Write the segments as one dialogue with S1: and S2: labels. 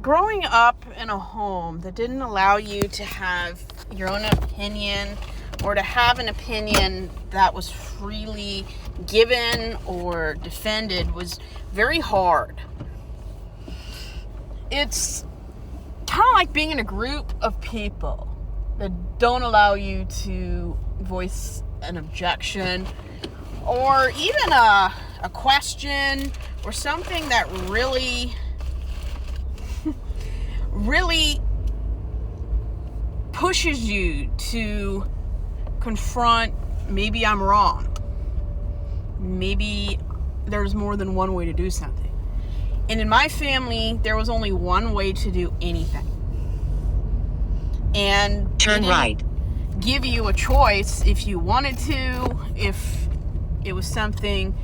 S1: growing up in a home that didn't allow you to have your own opinion or to have an opinion that was freely given or defended was very hard. It's kind of like being in a group of people that don't allow you to voice an objection or even a question or something that really pushes you to confront, maybe I'm wrong. Maybe there's more than one way to do something. And in my family, there was only one way to do anything. And
S2: turn right.
S1: Give you a choice if you wanted to, if it was something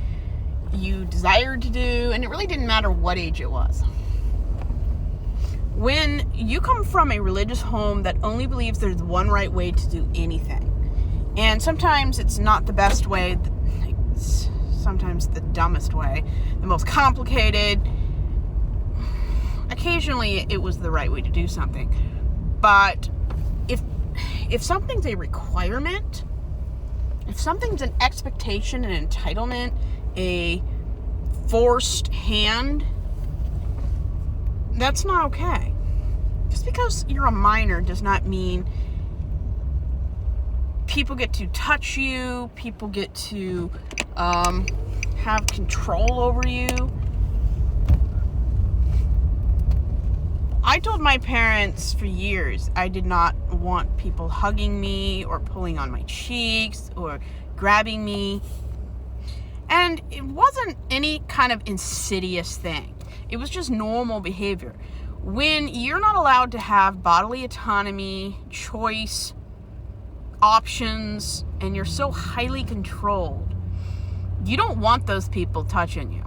S1: you desired to do, and it really didn't matter what age it was. When you come from a religious home that only believes there's one right way to do anything, and sometimes it's not the best way, it's sometimes the dumbest way, the most complicated, occasionally it was the right way to do something. But if something's a requirement, if something's an expectation, an entitlement, a forced hand, that's not okay. Just because you're a minor does not mean people get to touch you, people get to have control over you. I told my parents for years I did not want people hugging me or pulling on my cheeks or grabbing me. And it wasn't any kind of insidious thing. It was just normal behavior. When you're not allowed to have bodily autonomy, choice, options, and you're so highly controlled, you don't want those people touching you.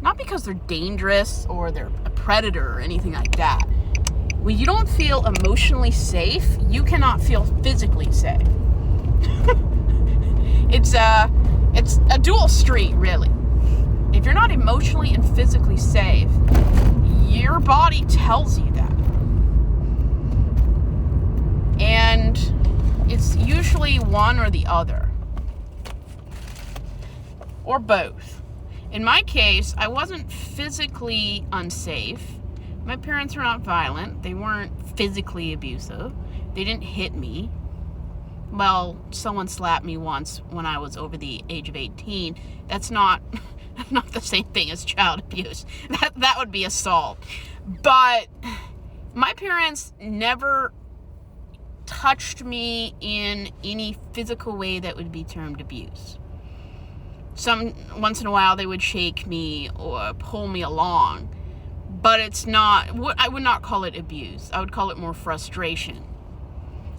S1: Not because they're dangerous or they're a predator or anything like that. When you don't feel emotionally safe, you cannot feel physically safe. It's a dual street, really. If you're not emotionally and physically safe, your body tells you that. And it's usually one or the other. Or both. In my case, I wasn't physically unsafe. My parents were not violent. They weren't physically abusive. They didn't hit me. Well, someone slapped me once when I was over the age of 18. That's not the same thing as child abuse. That would be assault. But my parents never touched me in any physical way that would be termed abuse. Once in a while they would shake me or pull me along, but I would not call it abuse. I would call it more frustration.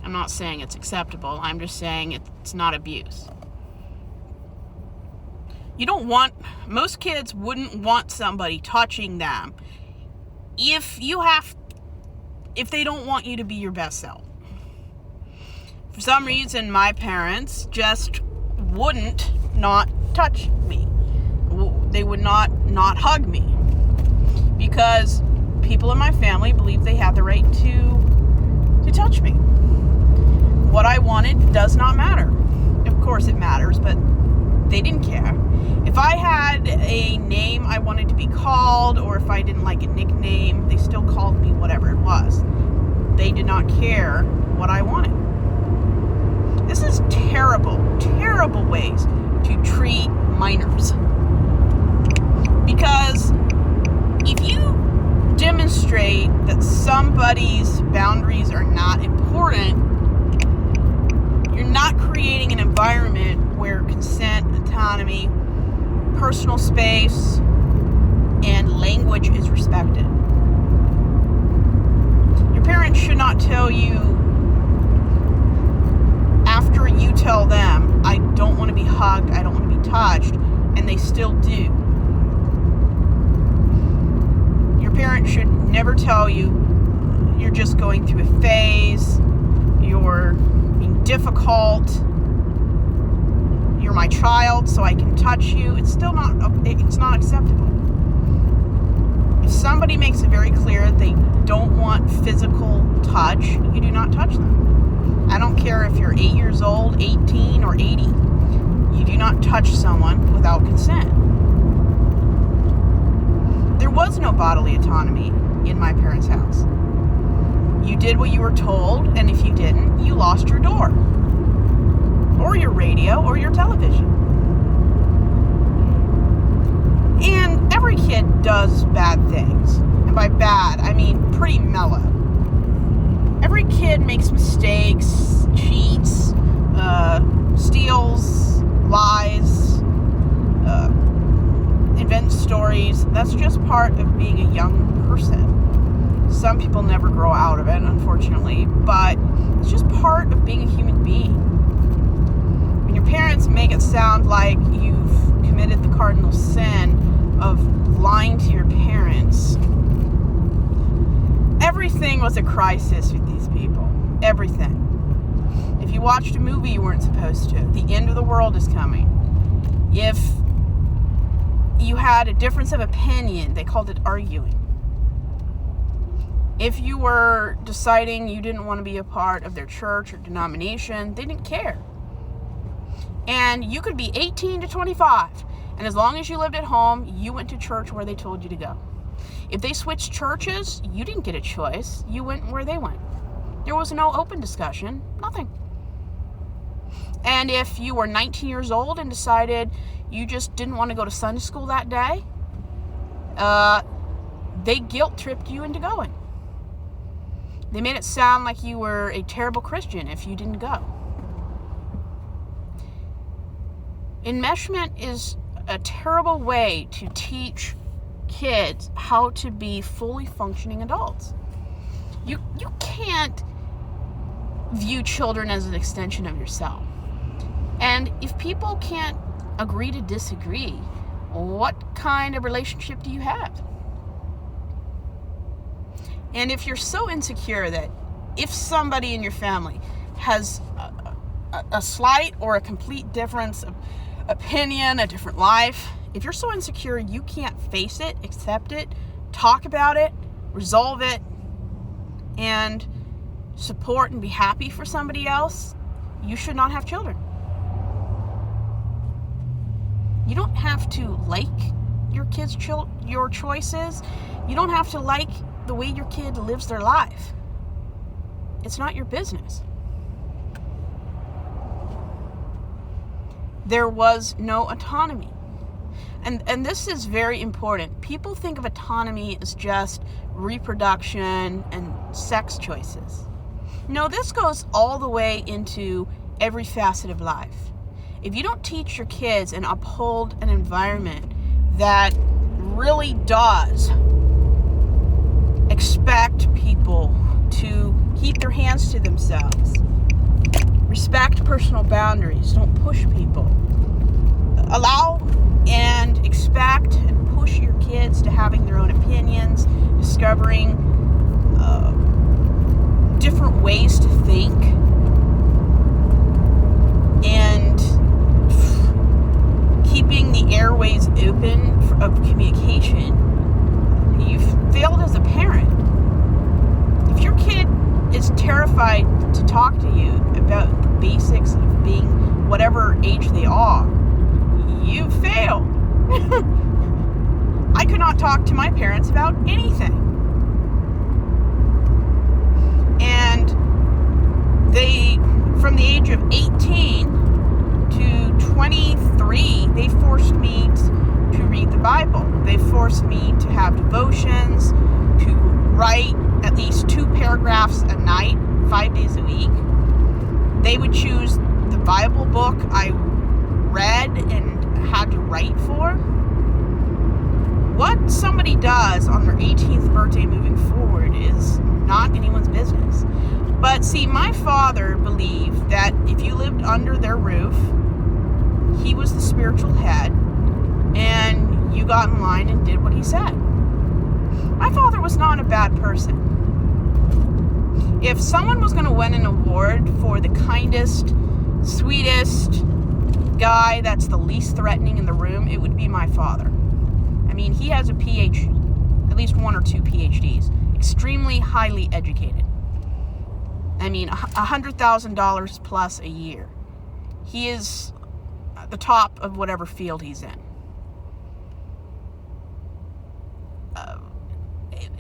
S1: I'm not saying it's acceptable. I'm just saying it's not abuse. Most kids wouldn't want somebody touching them if they don't want you to be your best self. For some reason, my parents just wouldn't not touch me. They would not hug me because people in my family believed they had the right to touch me. What I wanted does not matter. Of course it matters, but they didn't care. If I had a name I wanted to be called, or if I didn't like a nickname, they still called me whatever it was. They did not care what I wanted. This is terrible, terrible ways to treat minors. Because if you demonstrate that somebody's boundaries are not important, you're not creating an environment where consent, autonomy, personal space, and language is respected. Your parents should not tell you after you tell them, I don't want to be hugged, I don't want to be touched, and they still do. Your parents should never tell you you're just going through a phase, you're being difficult, you're my child, so I can touch you. It's not acceptable. If somebody somebody makes it very clear they don't want physical touch, you do not touch them. I don't care if you're 8 years old, 18, or 80. You do not touch someone without consent. There was no bodily autonomy in my parents' house. You did what you were told, and if you didn't, you lost your door, or your radio, or your television. And every kid does bad things. And by bad, I mean pretty mellow. Every kid makes mistakes, cheats, steals, lies, invents stories. That's just part of being a young person. Some people never grow out of it, unfortunately, but it's just part of being a human being. When your parents make it sound like you've committed the cardinal sin of lying to your parents, everything was a crisis with these people. Everything. If you watched a movie you weren't supposed to, the end of the world is coming. If you had a difference of opinion, they called it arguing. If you were deciding you didn't want to be a part of their church or denomination, they didn't care. And you could be 18 to 25, and as long as you lived at home, you went to church where they told you to go. If they switched churches, you didn't get a choice. You went where they went. There was no open discussion, nothing. And if you were 19 years old and decided you just didn't want to go to Sunday school that day, they guilt-tripped you into going. They made it sound like you were a terrible Christian if you didn't go. Enmeshment is a terrible way to teach kids how to be fully functioning adults. You can't view children as an extension of yourself. And if people can't agree to disagree, what kind of relationship do you have? And if you're so insecure that if somebody in your family has a slight or a complete difference of opinion, a different life, if you're so insecure you can't face it, accept it, talk about it, resolve it, and support and be happy for somebody else, you should not have children. You don't have to like your kids' your choices. You don't have to like the way your kid lives their life. It's not your business. There was no autonomy. And this is very important. People think of autonomy as just reproduction and sex choices. No, this goes all the way into every facet of life. If you don't teach your kids and uphold an environment that really does expect people to keep their hands to themselves, respect personal boundaries, don't push people, allow and expect and push your kids to having their own opinions, discovering different ways to think, and keeping the airways open of communication, you've failed as a parent. If your kid is terrified to talk to you about the basics of being whatever age they are, you failed. I could not talk to my parents about anything. And they, from the age of 18 to 23, they forced me to read the Bible. They forced me to have devotions, to write at least 2 paragraphs a night, 5 days a week. They would choose the Bible book I read and had to write for. What somebody does on their 18th birthday moving forward is not anyone's business. But see, my father believed that if you lived under their roof, he was the spiritual head, and you got in line and did what he said. My father was not a bad person. If someone was going to win an award for the kindest, sweetest guy that's the least threatening in the room, it would be my father. I mean, he has a PhD, at least 1 or 2 PhDs, extremely highly educated. I mean, $100,000 plus a year. He is at the top of whatever field he's in.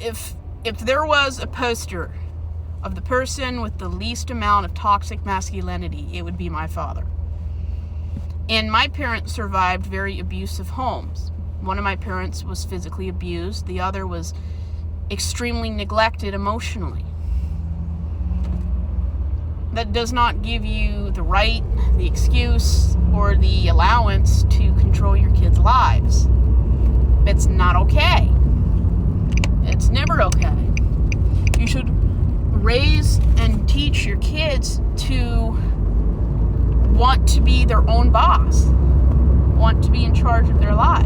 S1: If there was a poster of the person with the least amount of toxic masculinity, it would be my father. And my parents survived very abusive homes. One of my parents was physically abused. The other was extremely neglected emotionally. That does not give you the right, the excuse, or the allowance to control your kids' lives. It's not okay. It's never okay. You should raise and teach your kids to want to be their own boss, want to be in charge of their life.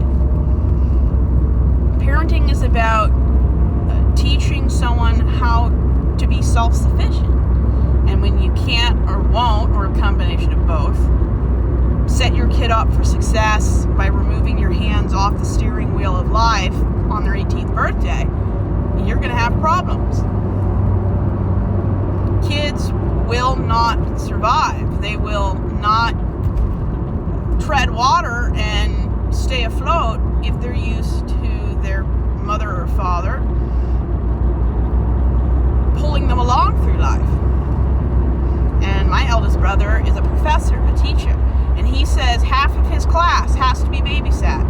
S1: Parenting is about teaching someone how to be self-sufficient. And when you can't or won't, or a combination of both, set your kid up for success by removing your hands off the steering wheel of life on their 18th birthday, you're going to have problems. Kids will not survive. They will not tread water and stay afloat if they're used to their mother or father pulling them along through life. And my eldest brother is a professor, a teacher, and he says half of his class has to be babysat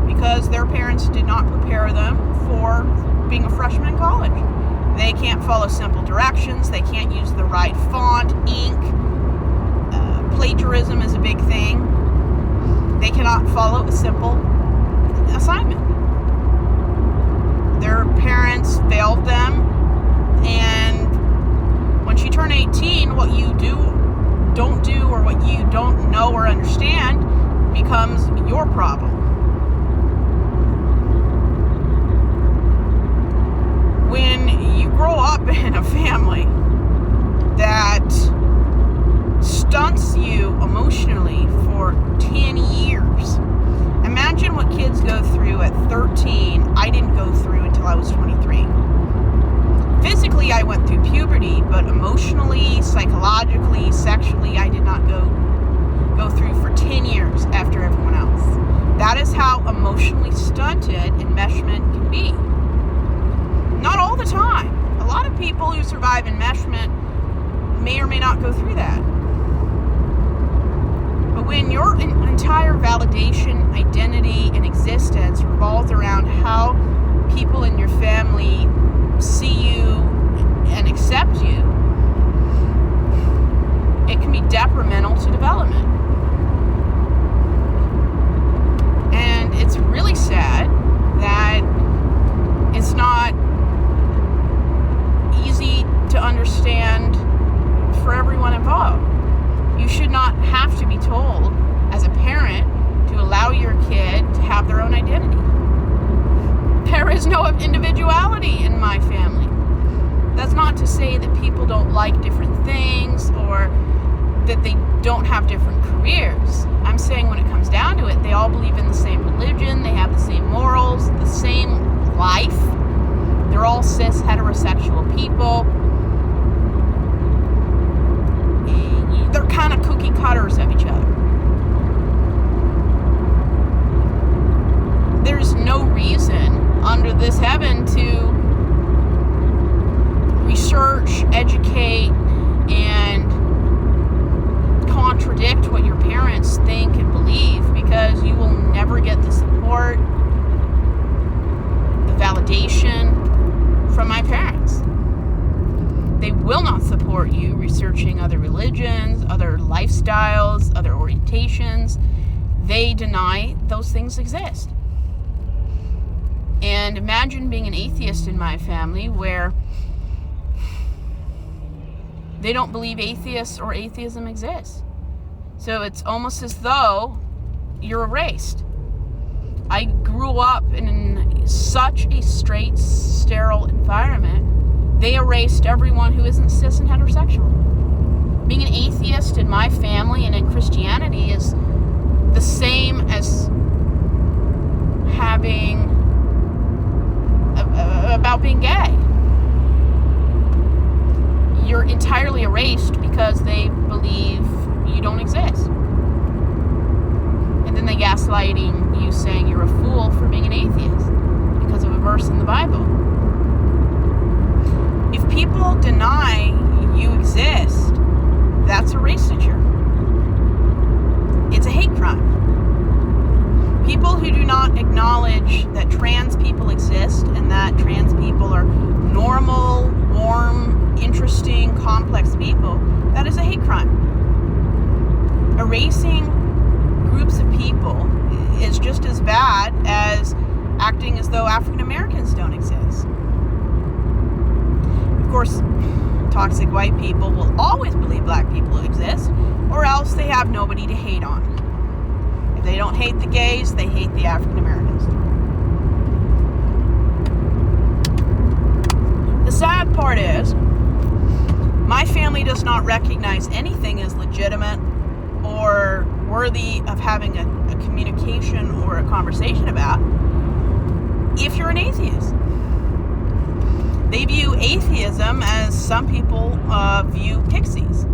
S1: because their parents did not prepare them for being a freshman in college. They can't follow simple directions. They can't use the right font, ink. Plagiarism is a big thing. They cannot follow a simple assignment. Their parents failed them, and once you turn 18, what you don't do, or what you don't know or understand becomes your problem. When you grow up in a family that stunts you emotionally for 10 years, imagine what kids go through at 13. I didn't go through until I was 23. Physically, I went through puberty, but emotionally, psychologically, sexually, I did not go through for 10 years after everyone else. That is how emotionally stunted enmeshment can be. Not all the time. A lot of people who survive enmeshment may or may not go through that. But when your entire validation, identity, and existence revolves around how people in your family see you and accept you, it can be detrimental to development. And it's really sad that it's not easy to understand for everyone involved. You should not have to be told as a parent to allow your kid to have their own identity. There is no individuality in my family. That's not to say that people don't like different things or that they don't have different careers. I'm saying when it comes down to it, they all believe in the same religion, they have the same morals, the same life. They're all cis heterosexual people. They're kind of cookie cutters of each other. There's no reason under this heaven to research, educate, and contradict what your parents think and believe, because you will never get the support, the validation from my parents. They will not support you researching other religions, other lifestyles, other orientations. They deny those things exist. And imagine being an atheist in my family where they don't believe atheists or atheism exists. So it's almost as though you're erased. I grew up in such a straight, sterile environment. They erased everyone who isn't cis and heterosexual. Being an atheist in my family and in Christianity is the same as having about being gay. You're entirely erased because they believe you don't exist. And then they gaslighting you, saying you're a fool for being an atheist because of a verse in the Bible. If people deny you exist, that's erasure. It's a hate crime. People who do not acknowledge that trans people exist and that trans people are normal, warm, interesting, complex people, that is a hate crime. Erasing groups of people is just as bad as acting as though African Americans don't exist. Of course, toxic white people will always believe black people exist, or else they have nobody to hate on. If they don't hate the gays, they hate the African Americans. The sad part is, my family does not recognize anything as legitimate or worthy of having a communication or a conversation about if you're an atheist. They view atheism as some people view pixies.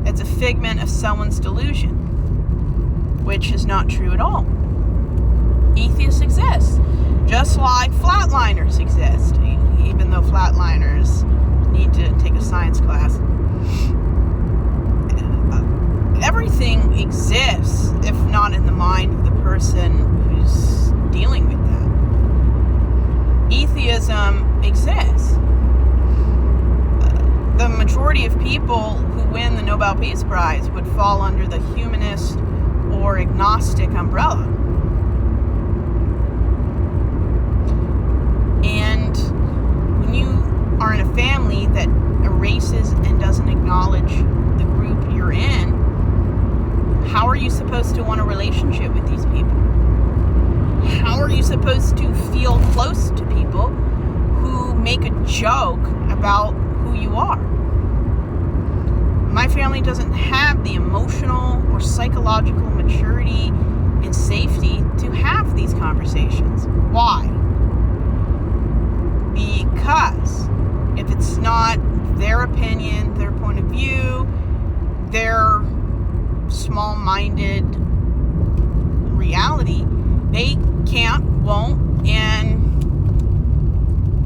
S1: It's a figment of someone's delusion, which is not true at all. Atheists exist, just like flatliners exist, even though flatliners need to take a science class. Everything exists, if not in the mind of the person who's dealing with that. Atheism exists. The majority of people who win the Nobel Peace Prize would fall under the humanist or agnostic umbrella. And when you are in a family that erases and doesn't acknowledge the group you're in, how are you supposed to want a relationship with these people? How are you supposed to feel close to people who make a joke about who you are? My family doesn't have the emotional or psychological maturity and safety to have these conversations. Why? Because if it's not their opinion, their point of view, their small-minded reality, they can't, won't, and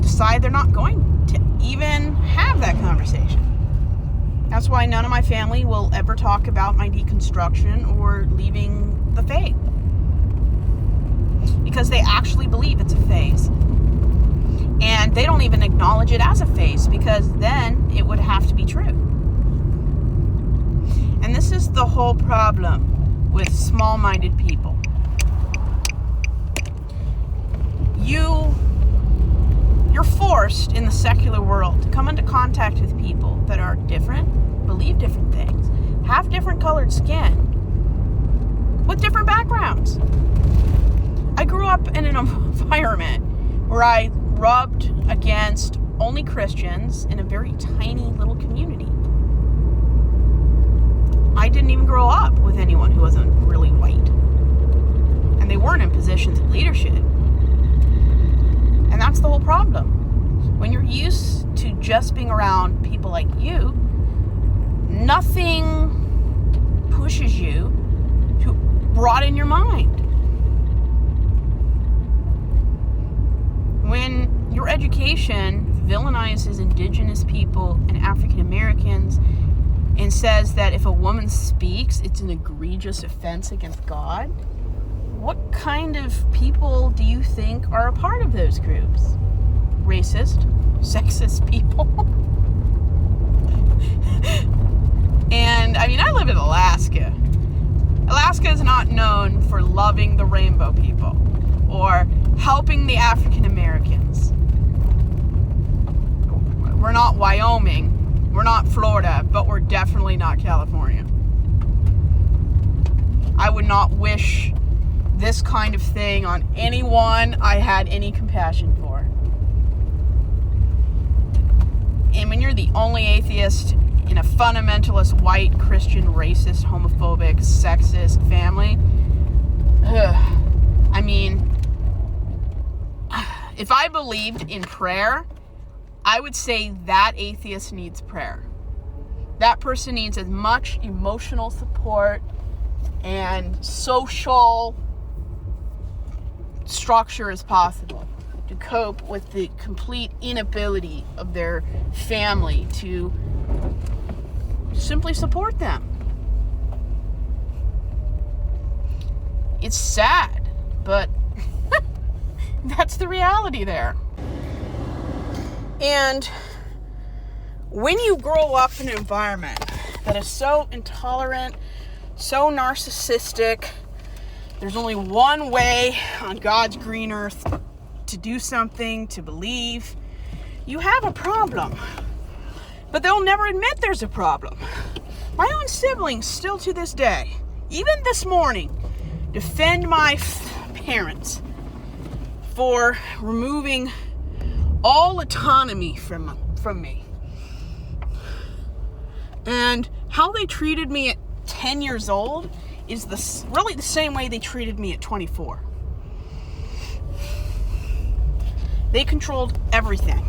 S1: decide they're not going to even have that conversation. That's why none of my family will ever talk about my deconstruction or leaving the faith. Because they actually believe it's a phase. And they don't even acknowledge it as a phase, because then it would have to be true. And this is the whole problem with small-minded people. You're forced in the secular world to come into contact with people that are different, believe different things, have different colored skin, with different backgrounds. I grew up in an environment where I rubbed against only Christians in a very tiny little community. I didn't even grow up with anyone who wasn't really white. And they weren't in positions of leadership. And that's the whole problem. When you're used to just being around people like you, nothing pushes you to broaden your mind. When your education villainizes indigenous people and African Americans and says that if a woman speaks, it's an egregious offense against God, what kind of people do you think are a part of those groups? Racist, sexist people. And, I mean, I live in Alaska. Alaska is not known for loving the rainbow people or helping the African Americans. We're not Wyoming. We're not Florida, but we're definitely not California. I would not wish this kind of thing on anyone I had any compassion for. And when you're the only atheist in a fundamentalist, white, Christian, racist, homophobic, sexist family, I mean, If I believed in prayer, I would say that atheist needs prayer. That person needs as much emotional support and social structure as possible to cope with the complete inability of their family to simply support them. It's sad, but that's the reality there. And when you grow up in an environment that is so intolerant, so narcissistic, there's only one way on God's green earth to do something, to believe, you have a problem. But they'll never admit there's a problem. My own siblings, still to this day, even this morning, defend my parents for removing all autonomy from me. And how they treated me at 10 years old is really the same way they treated me at 24. They controlled everything.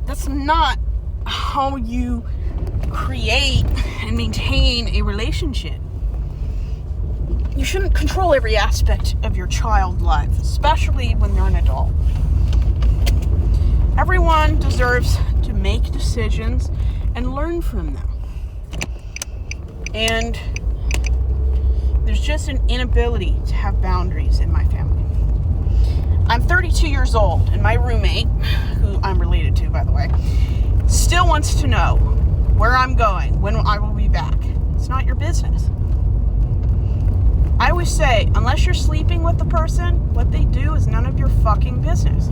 S1: That's not how you create and maintain a relationship. You shouldn't control every aspect of your child's life, especially when they're an adult. Everyone deserves to make decisions and learn from them. And there's just an inability to have boundaries in my family. I'm 32 years old, and my roommate, who I'm related to, by the way, still wants to know where I'm going, when I will be back. It's not your business. I always say, unless you're sleeping with the person, what they do is none of your fucking business.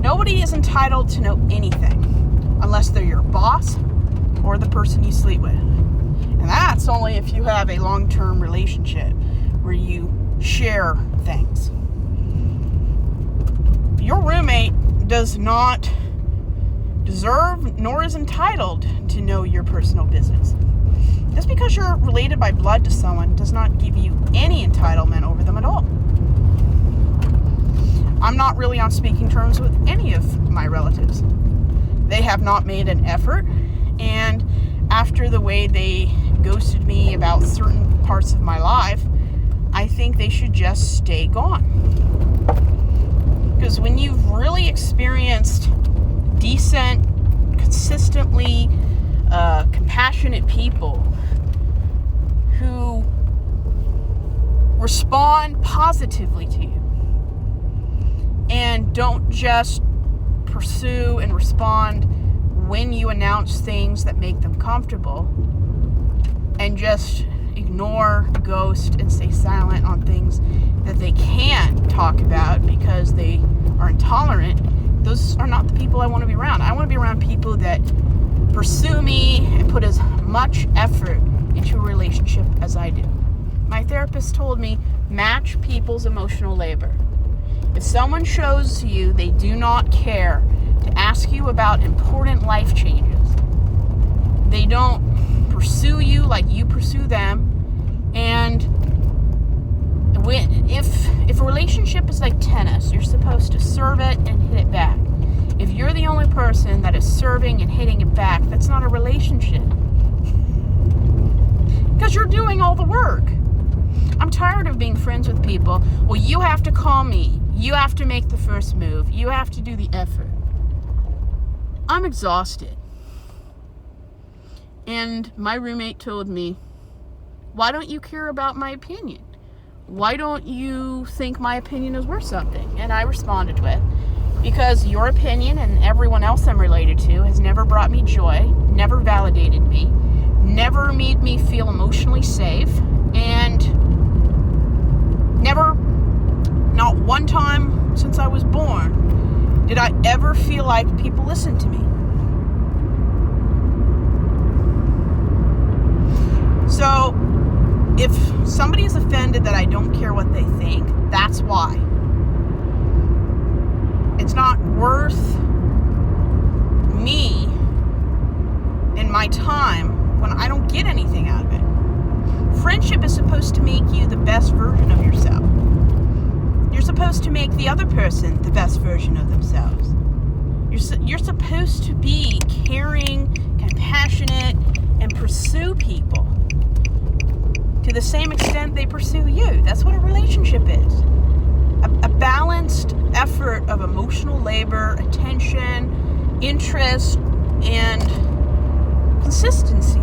S1: Nobody is entitled to know anything unless they're your boss or the person you sleep with. And that's only if you have a long-term relationship where you share things. Your roommate does not deserve nor is entitled to know your personal business. Just because you're related by blood to someone does not give you any entitlement over them at all. I'm not really on speaking terms with any of my relatives. They have not made an effort, and after the way they ghosted me about certain parts of my life, I think they should just stay gone. Because when you've really experienced decent, consistently compassionate people who respond positively to you and don't just pursue and respond when you announce things that make them comfortable and just ignore, ghost, and stay silent on things that they can't talk about because they are intolerant, those are not the people I want to be around. I want to be around people that pursue me and put as much effort into a relationship as I do. My therapist told me, match people's emotional labor. If someone shows you they do not care to ask you about important life changes, they don't pursue you like you pursue them, and if a relationship is like tennis, you're supposed to serve it and hit it back. If you're the only person that is serving and hitting it back, that's not a relationship. Because you're doing all the work. I'm tired of being friends with people. Well, you have to call me. You have to make the first move. You have to do the effort. I'm exhausted. And my roommate told me, why don't you care about my opinion? Why don't you think my opinion is worth something? And I responded with, because your opinion and everyone else I'm related to has never brought me joy, never validated me, never made me feel emotionally safe, and never, not one time since I was born, did I ever feel like people listened to me. So, if somebody is offended that I don't care what they think, that's why. It's not worth me and my time when I don't get anything out of it. Friendship is supposed to make you the best version of yourself. supposed to make the other person the best version of themselves. You're supposed to be caring, compassionate, and pursue people to the same extent they pursue you. That's what a relationship is. A balanced effort of emotional labor, attention, interest, and consistency.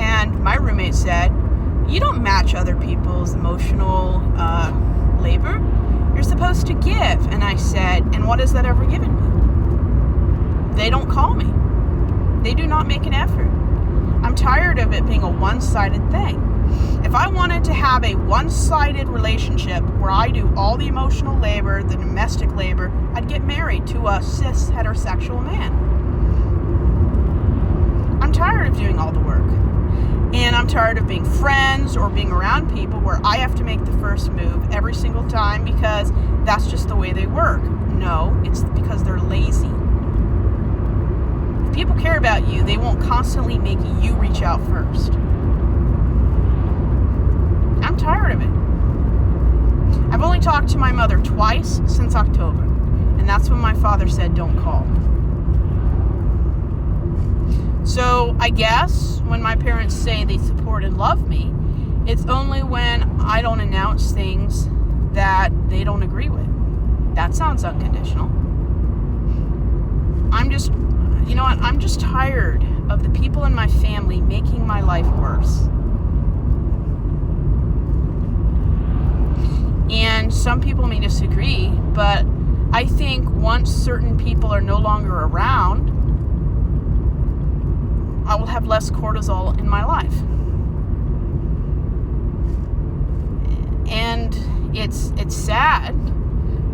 S1: And my roommate said, you don't match other people's emotional labor. You're supposed to give. And I said, and what has that ever given me? They don't call me. They do not make an effort. I'm tired of it being a one-sided thing. If I wanted to have a one-sided relationship where I do all the emotional labor, the domestic labor, I'd get married to a cis heterosexual man. I'm tired of doing all the work. And I'm tired of being friends or being around people where I have to make the first move every single time because that's just the way they work. No, it's because they're lazy. If people care about you, they won't constantly make you reach out first. I'm tired of it. I've only talked to my mother twice since October, and that's when my father said, don't call. So I guess when my parents say they support and love me, it's only when I don't announce things that they don't agree with. That sounds unconditional. I'm just tired of the people in my family making my life worse. And some people may disagree, but I think once certain people are no longer around, I will have less cortisol in my life. And it's sad,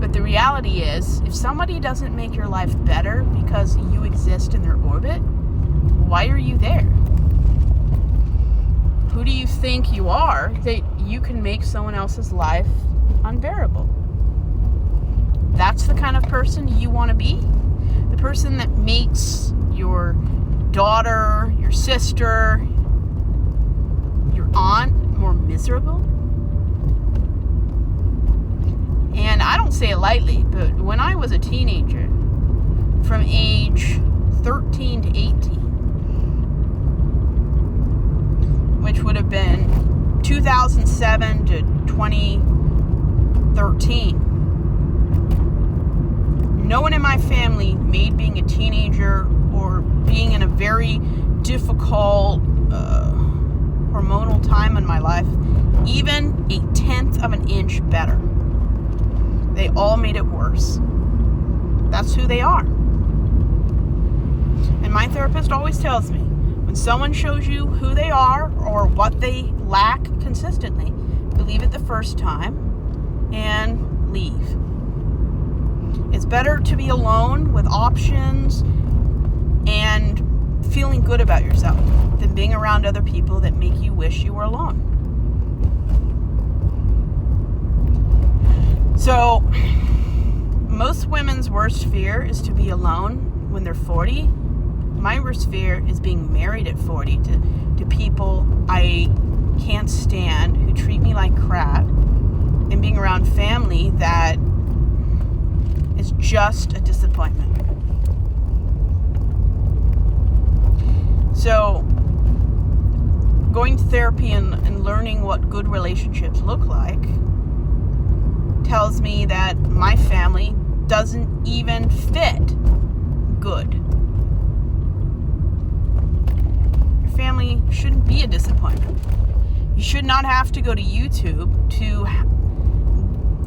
S1: but the reality is, if somebody doesn't make your life better because you exist in their orbit, why are you there? Who do you think you are that you can make someone else's life unbearable? That's the kind of person you want to be? The person that makes your daughter, your sister, your aunt more miserable? And I don't say it lightly, but when I was a teenager, from age 13 to 18, which would have been 2007 to 2013, no one in my family made being a teenager or being in a very difficult hormonal time in my life even 1/10 of an inch better. They all made it worse. That's who they are. And my therapist always tells me, when someone shows you who they are or what they lack consistently, believe it the first time and leave. It's better to be alone with options and feeling good about yourself than being around other people that make you wish you were alone. So, most women's worst fear is to be alone when they're 40. My worst fear is being married at 40 to people I can't stand, who treat me like crap, and being around family that is just a disappointment. So, going to therapy and learning what good relationships look like tells me that my family doesn't even fit good. Your family shouldn't be a disappointment. You should not have to go to YouTube to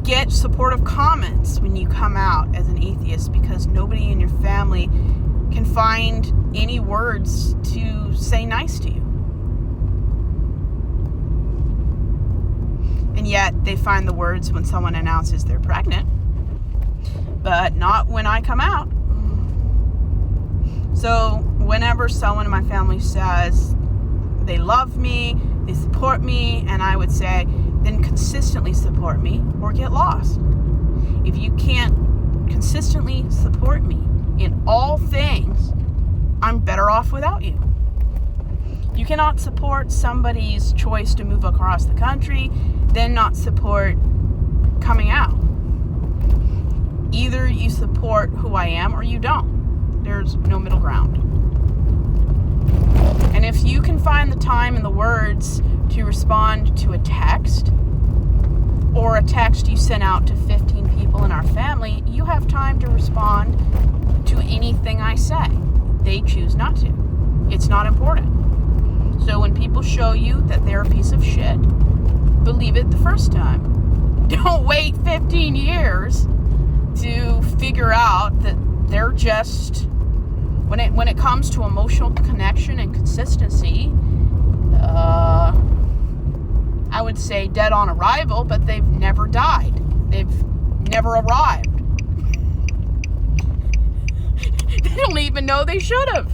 S1: get supportive comments when you come out as an atheist because nobody in your family can find any words to say nice to you. And yet they find the words when someone announces they're pregnant, but not when I come out. So whenever someone in my family says they love me, they support me, and I would say, then consistently support me or get lost. If you can't consistently support me in all things, I'm better off without you. You cannot support somebody's choice to move across the country, then not support support who I am or you don't. There's no middle ground. And if you can find the time and the words to respond to a text, or a text you sent out to 15 people in our family, you have time to respond to anything I say. They choose not to. It's not important. So when people show you that they're a piece of shit, believe it the first time. Don't wait 15 years to figure out that they're just, when it comes to emotional connection and consistency, I would say dead on arrival, but they've never died. They've never arrived. They don't even know they should have.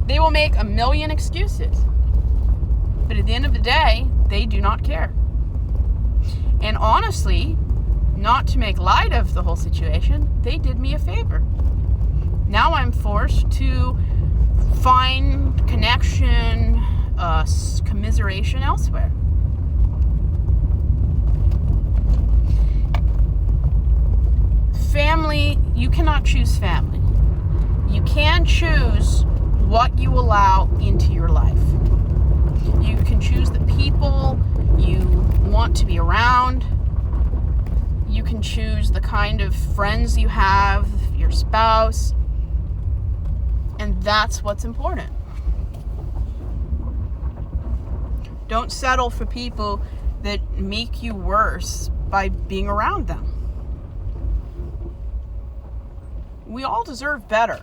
S1: They will make a million excuses. But at the end of the day, they do not care. And honestly, not to make light of the whole situation, they did me a favor. Now I'm forced to find connection, commiseration elsewhere. Family, you cannot choose family. You can choose what you allow into your life. You can choose the people you want to be around. You can choose the kind of friends you have, your spouse, and that's what's important. Don't settle for people that make you worse by being around them. We all deserve better.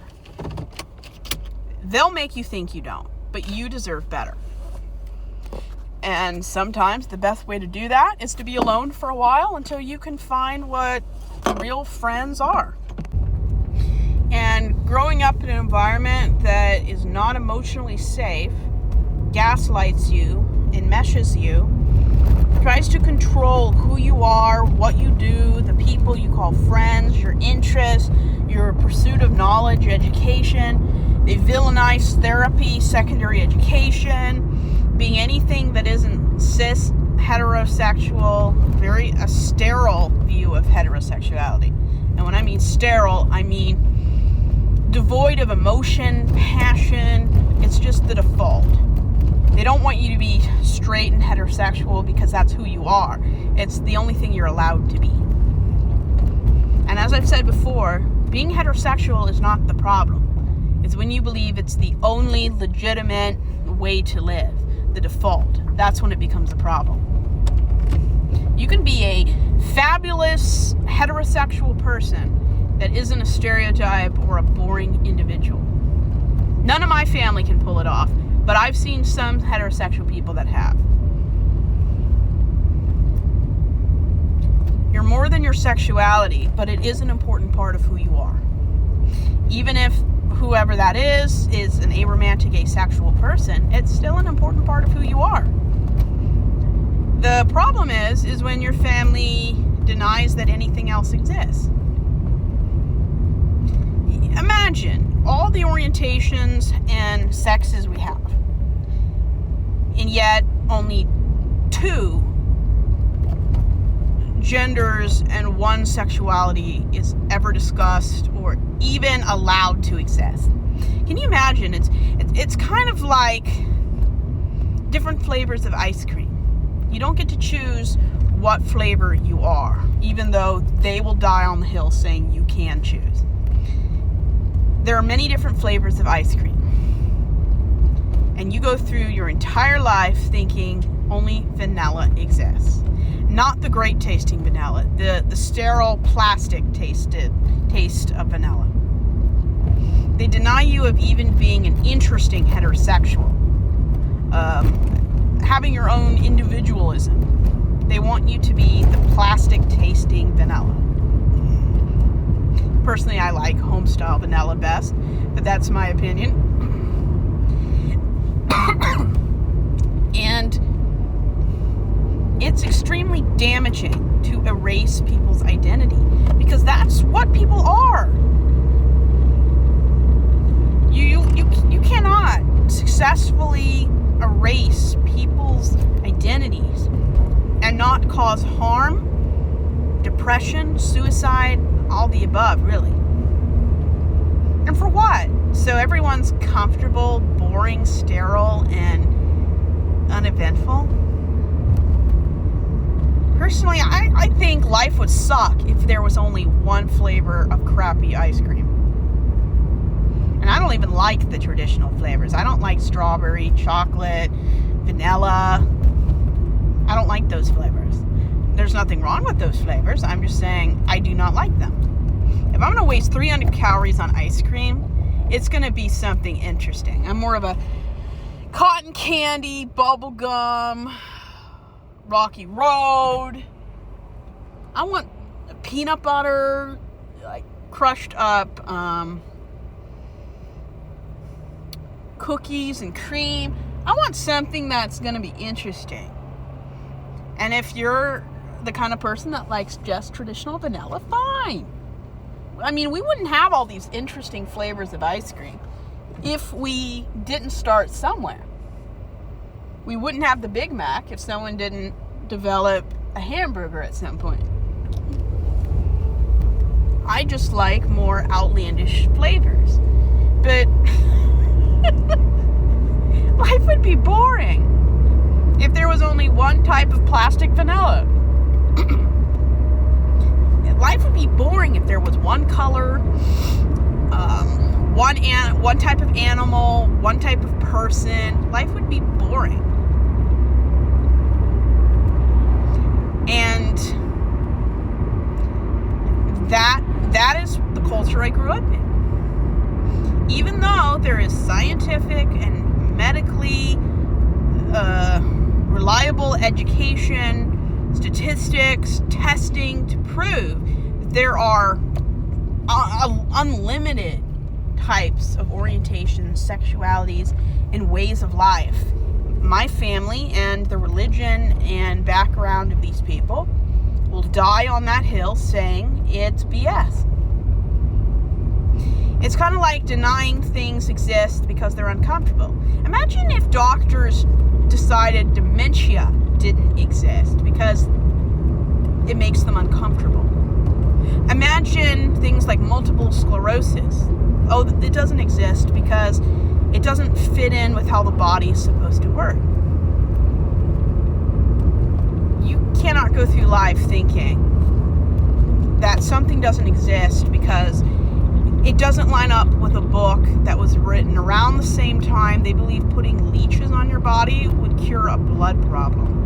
S1: They'll make you think you don't, but you deserve better. And sometimes the best way to do that is to be alone for a while until you can find what real friends are. And growing up in an environment that is not emotionally safe, gaslights you, enmeshes you, tries to control who you are, what you do, the people you call friends, your interests, your pursuit of knowledge, education. They villainize therapy, secondary education, being anything that isn't cis, heterosexual, a sterile view of heterosexuality. And when I mean sterile, I mean devoid of emotion, passion. It's just the default. They don't want you to be straight and heterosexual because that's who you are. It's the only thing you're allowed to be. And as I've said before, being heterosexual is not the problem. It's when you believe it's the only legitimate way to live, the default. That's when it becomes a problem. You can be a fabulous heterosexual person that isn't a stereotype or a boring individual. None of my family can pull it off, but I've seen some heterosexual people that have. You're more than your sexuality, but it is an important part of who you are. Even if whoever that is an aromantic, asexual person, it's still an important part of who you are. The problem is when your family denies that anything else exists. Imagine all the orientations and sexes we have, and yet only 2 genders and 1 sexuality is ever discussed or even allowed to exist. Can you imagine? It's kind of like different flavors of ice cream. You don't get to choose what flavor you are, even though they will die on the hill saying you can choose. There are many different flavors of ice cream. And you go through your entire life thinking only vanilla exists. Not the great tasting vanilla, the sterile plastic taste of vanilla. They deny you of even being an interesting heterosexual, having your own individualism. They want you to be the plastic tasting vanilla. Personally, I like home style vanilla best, but that's my opinion. And it's extremely damaging to erase people's identity, because that's what people are. You cannot successfully erase people's identities and not cause harm, depression, depression, suicide, all the above, really. And for what? So everyone's comfortable, boring, sterile, and uneventful? Personally, I think life would suck if there was only one flavor of crappy ice cream. And I don't even like the traditional flavors. I don't like strawberry, chocolate, vanilla. I don't like those flavors. There's nothing wrong with those flavors. I'm just saying I do not like them. If I'm going to waste 300 calories on ice cream, it's going to be something interesting. I'm more of a cotton candy, bubble gum, Rocky Road. I want peanut butter, like crushed up cookies and cream. I want something that's going to be interesting. And if you're the kind of person that likes just traditional vanilla, fine. I mean, we wouldn't have all these interesting flavors of ice cream if we didn't start somewhere. We wouldn't have the Big Mac if someone didn't develop a hamburger at some point. I just like more outlandish flavors. But life would be boring if there was only one type of plastic vanilla. Life would be boring if there was one color, one type of animal, one type of person. Life would be boring. And that is the culture I grew up in. Even though there is scientific and medically reliable education, statistics, testing to prove that there are unlimited types of orientations, sexualities, and ways of life. My family and the religion and background of these people will die on that hill saying it's BS. It's kind of like denying things exist because they're uncomfortable. Imagine if doctors decided dementia didn't exist because it makes them uncomfortable. Imagine things like multiple sclerosis. Oh, it doesn't exist because it doesn't fit in with how the body is supposed to work. You cannot go through life thinking that something doesn't exist because it doesn't line up with a book that was written around the same time they believe putting leeches on your body would cure a blood problem.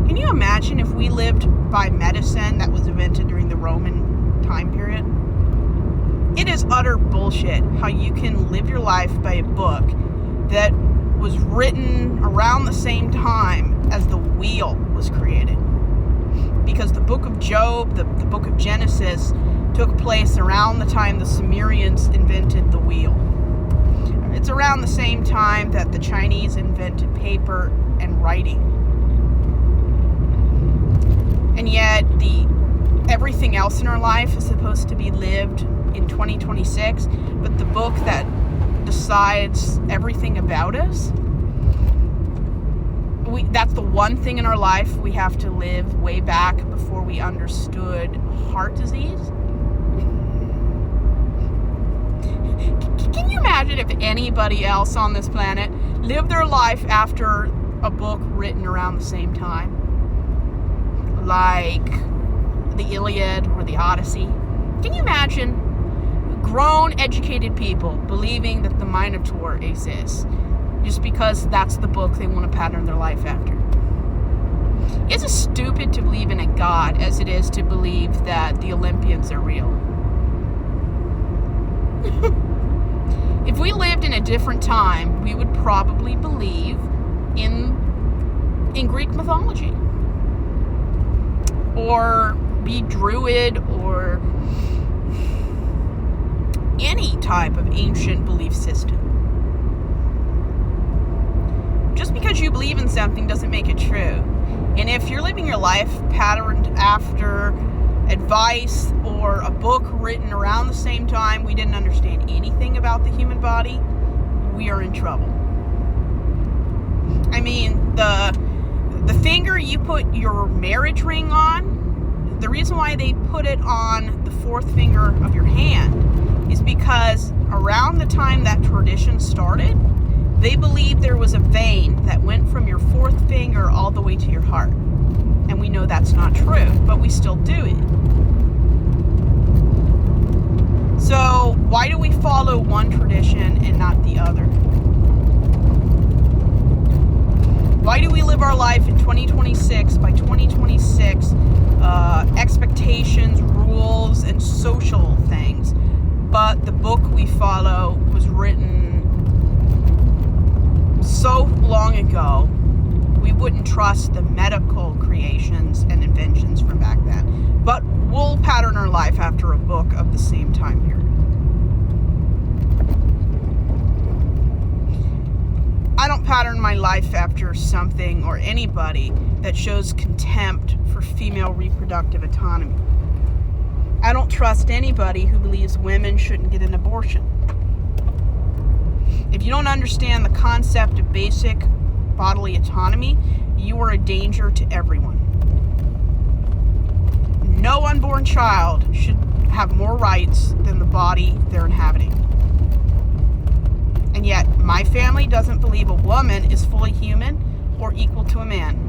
S1: Can you imagine if we lived by medicine that was invented during the Roman time period? It is utter bullshit how you can live your life by a book that was written around the same time as the wheel was created. Because the book of Job, the book of Genesis, took place around the time the Sumerians invented the wheel. It's around the same time that the Chinese invented paper and writing. And yet, everything else in our life is supposed to be lived in 2026, but the book that decides everything about us, that's the one thing in our life we have to live way back before we understood heart disease. Can you imagine if anybody else on this planet lived their life after a book written around the same time? Like the Iliad or the Odyssey? Can you imagine grown, educated people believing that the Minotaur exists just because that's the book they want to pattern their life after? It's as stupid to believe in a god as it is to believe that the Olympians are real. If we lived in a different time, we would probably believe in Greek mythology, or be Druid, or any type of ancient belief system. Just because you believe in something doesn't make it true. And if you're living your life patterned after advice or a book written around the same time we didn't understand anything about the human body, we are in trouble. I mean, The finger you put your marriage ring on, the reason why they put it on the fourth finger of your hand is because around the time that tradition started, they believed there was a vein that went from your fourth finger all the way to your heart. And we know that's not true, but we still do it. So why do we follow one tradition and not the other? Why do we live our life in 2026 by 2026 expectations, rules, and social things, but the book we follow was written so long ago, we wouldn't trust the medical creations and inventions from back then. But we'll pattern our life after a book of the same time period. I don't pattern my life after something or anybody that shows contempt for female reproductive autonomy. I don't trust anybody who believes women shouldn't get an abortion. If you don't understand the concept of basic bodily autonomy, you are a danger to everyone. No unborn child should have more rights than the body they're inhabiting. And yet, my family doesn't believe a woman is fully human or equal to a man.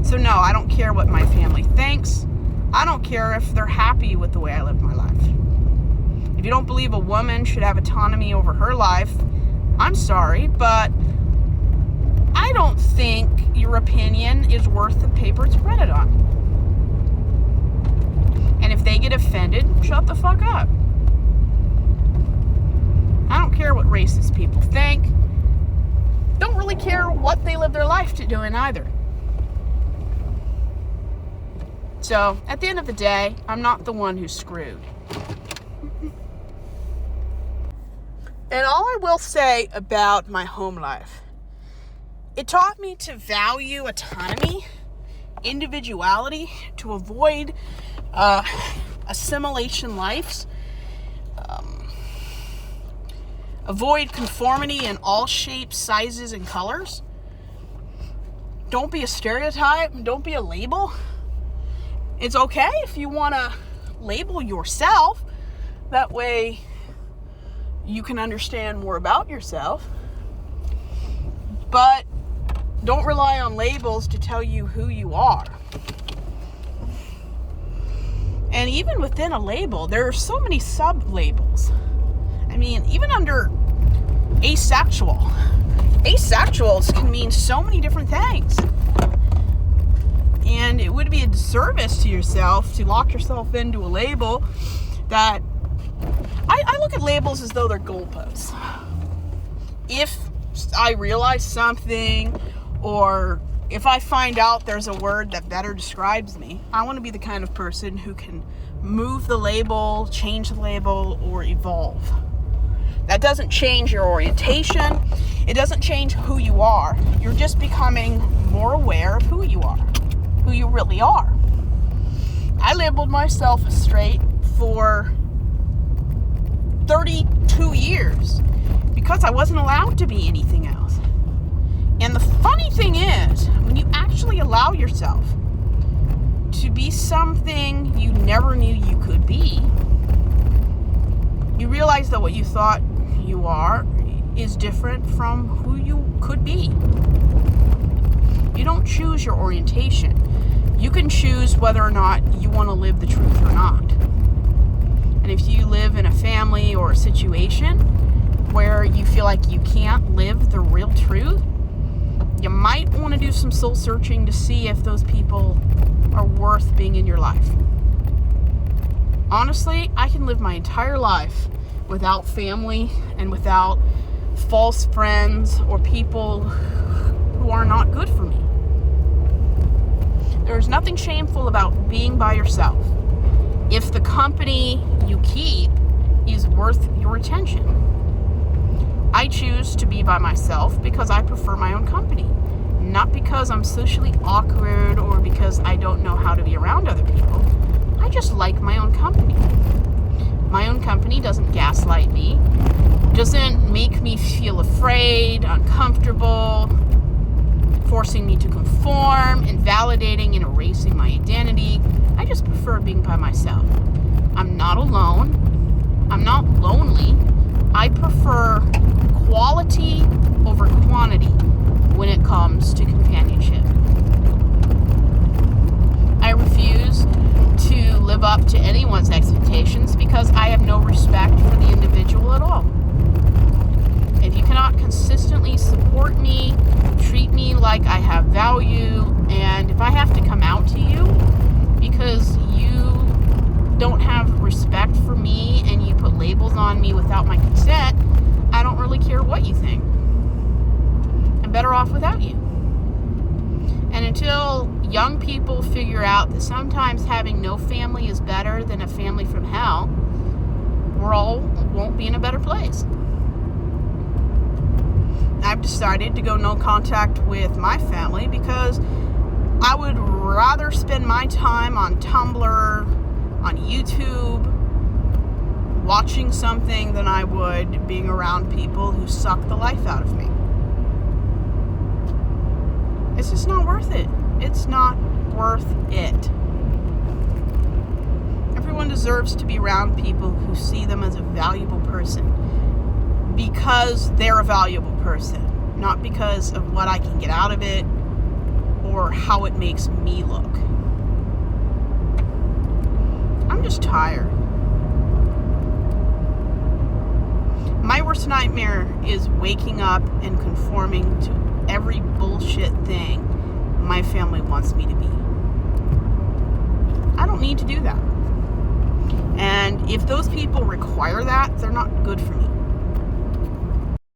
S1: So no, I don't care what my family thinks. I don't care if they're happy with the way I live my life. If you don't believe a woman should have autonomy over her life, I'm sorry, but I don't think your opinion is worth the paper it's printed on. And if they get offended, shut the fuck up. I don't care what racist people think. Don't really care what they live their life to doing either. So, at the end of the day, I'm not the one who's screwed. And all I will say about my home life, it taught me to value autonomy, individuality, to avoid assimilation lives, avoid conformity in all shapes, sizes, and colors. Don't be a stereotype. Don't be a label. It's okay if you want to label yourself. That way you can understand more about yourself. But don't rely on labels to tell you who you are. And even within a label, there are so many sub-labels. I mean, even under asexual, asexuals can mean so many different things. And it would be a disservice to yourself to lock yourself into a label that I look at labels as though they're goalposts. If I realize something, or if I find out there's a word that better describes me, I want to be the kind of person who can move the label, change the label, or evolve. That doesn't change your orientation. It doesn't change who you are. You're just becoming more aware of who you are, who you really are. I labeled myself straight for 32 years because I wasn't allowed to be anything else. And the funny thing is, when you actually allow yourself to be something you never knew you could be, you realize that what you thought you are is different from who you could be. You don't choose your orientation. You can choose whether or not you want to live the truth or not. And if you live in a family or a situation where you feel like you can't live the real truth, you might want to do some soul searching to see if those people are worth being in your life. Honestly, I can live my entire life without family and without false friends or people who are not good for me. There's nothing shameful about being by yourself if the company you keep is worth your attention. I choose to be by myself because I prefer my own company, not because I'm socially awkward or because I don't know how to be around other people. I just like my own company. My own company doesn't gaslight me, doesn't make me feel afraid, uncomfortable. forcing me to conform, invalidating and erasing my identity. I just prefer being by myself. I'm not alone. I'm not lonely. I prefer quality over quantity when it comes to companionship. I refuse to live up to anyone's expectations because I have no respect for the individual at all. If you cannot consistently support me, treat me like I have value, and if I have to come out to you because you don't have respect for me and you put labels on me without my consent, I don't really care what you think. I'm better off without you. And until young people figure out that sometimes having no family is better than a family from hell, we all won't be in a better place. I've decided to go no contact with my family because I would rather spend my time on Tumblr, on YouTube, watching something than I would being around people who suck the life out of me. It's just not worth it. It's not worth it. Everyone deserves to be around people who see them as a valuable person because they're a valuable person, not because of what I can get out of it or how it makes me look. I'm just tired. My worst nightmare is waking up and conforming to every bullshit thing my family wants me to be. I don't need to do that. And if those people require that, they're not good for me.